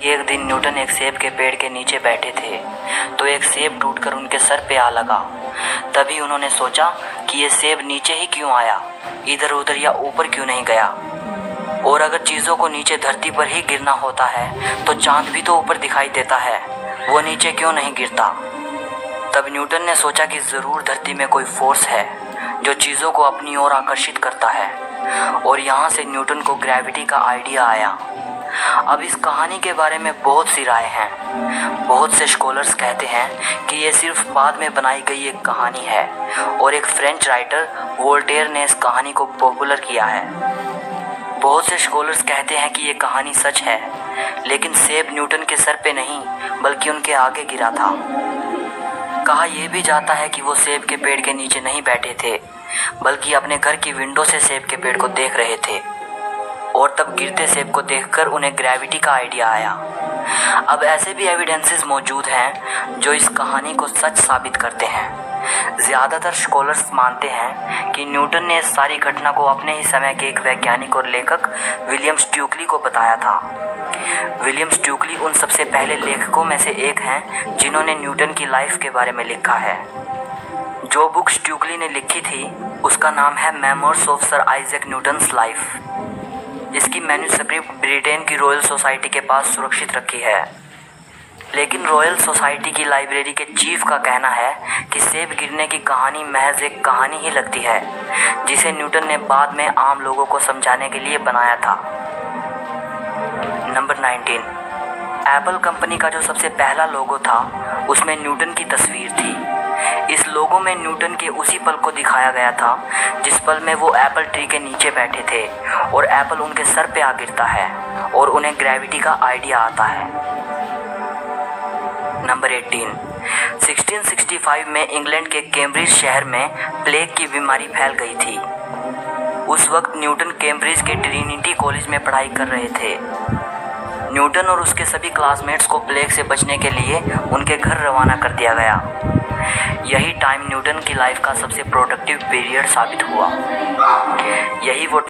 एक दिन न्यूटन एक सेब के पेड़ के नीचे बैठे थे तो एक सेब टूटकर उनके सर पे आ लगा। तभी उन्होंने सोचा कि ये सेब नीचे ही क्यों आया, इधर उधर या ऊपर क्यों नहीं गया। और अगर चीज़ों को नीचे धरती पर ही गिरना होता है तो चांद भी तो ऊपर दिखाई देता है, वो नीचे क्यों नहीं गिरता। तब न्यूटन ने सोचा कि ज़रूर धरती में कोई फोर्स है जो चीज़ों को अपनी ओर आकर्षित करता है, और यहाँ से न्यूटन को ग्रेविटी का आइडिया आया। अब इस कहानी के बारे में बहुत सी राय हैं। बहुत से स्कॉलर्स कहते हैं कि ये सिर्फ बाद में बनाई गई एक कहानी है और एक फ्रेंच राइटर वोल्टेयर ने इस कहानी को पॉपुलर किया है। बहुत से स्कॉलर्स कहते हैं कि ये कहानी सच है, लेकिन सेब न्यूटन के सर पे नहीं बल्कि उनके आगे गिरा था। कहा यह भी जाता है कि वो सेब के पेड़ के नीचे नहीं बैठे थे बल्कि अपने घर की विंडो से सेब के पेड़ को देख रहे थे, और तब गिरते सेब को देखकर उन्हें ग्रेविटी का आइडिया आया। अब ऐसे भी एविडेंसेस मौजूद हैं जो इस कहानी को सच साबित करते हैं। ज़्यादातर स्कॉलर्स मानते हैं कि न्यूटन ने इस सारी घटना को अपने ही समय के एक वैज्ञानिक और लेखक विलियम स्टुकली को बताया था। विलियम स्टुकली उन सबसे पहले लेखकों में से एक हैं जिन्होंने न्यूटन की लाइफ के बारे में लिखा है। जो बुक स्टुकली ने लिखी थी उसका नाम है memoirs of sir Isaac Newton's life. इसकी मैन्युस्क्रिप्ट ब्रिटेन की रॉयल सोसाइटी के पास सुरक्षित रखी है, लेकिन रॉयल सोसाइटी की लाइब्रेरी के चीफ का कहना है कि सेब गिरने की कहानी महज एक कहानी ही लगती है जिसे न्यूटन ने बाद में आम लोगों को समझाने के लिए बनाया था। नंबर 19, एप्पल कंपनी का जो सबसे पहला लोगो था उसमें न्यूटन की तस्वीर थी। इस लोगो में न्यूटन के उसी पल को दिखाया गया था जिस पल में वो एप्पल ट्री के नीचे बैठे थे और एप्पल उनके सर पे आ गिरता है और उन्हें ग्रेविटी का आइडिया आता है। नंबर 18, 1665 में इंग्लैंड के कैम्ब्रिज शहर में प्लेग की बीमारी फैल गई थी। उस वक्त न्यूटन कैम्ब्रिज के ट्रिनिटी कॉलेज में पढ़ाई कर रहे थे। न्यूटन और उसके सभी क्लासमेट्स को प्लेग से बचने के लिए उनके घर रवाना कर दिया गया। यही टाइम न्यूटन की लाइफ का सबसे प्रोडक्टिव पीरियड साबित हुआ। यही वो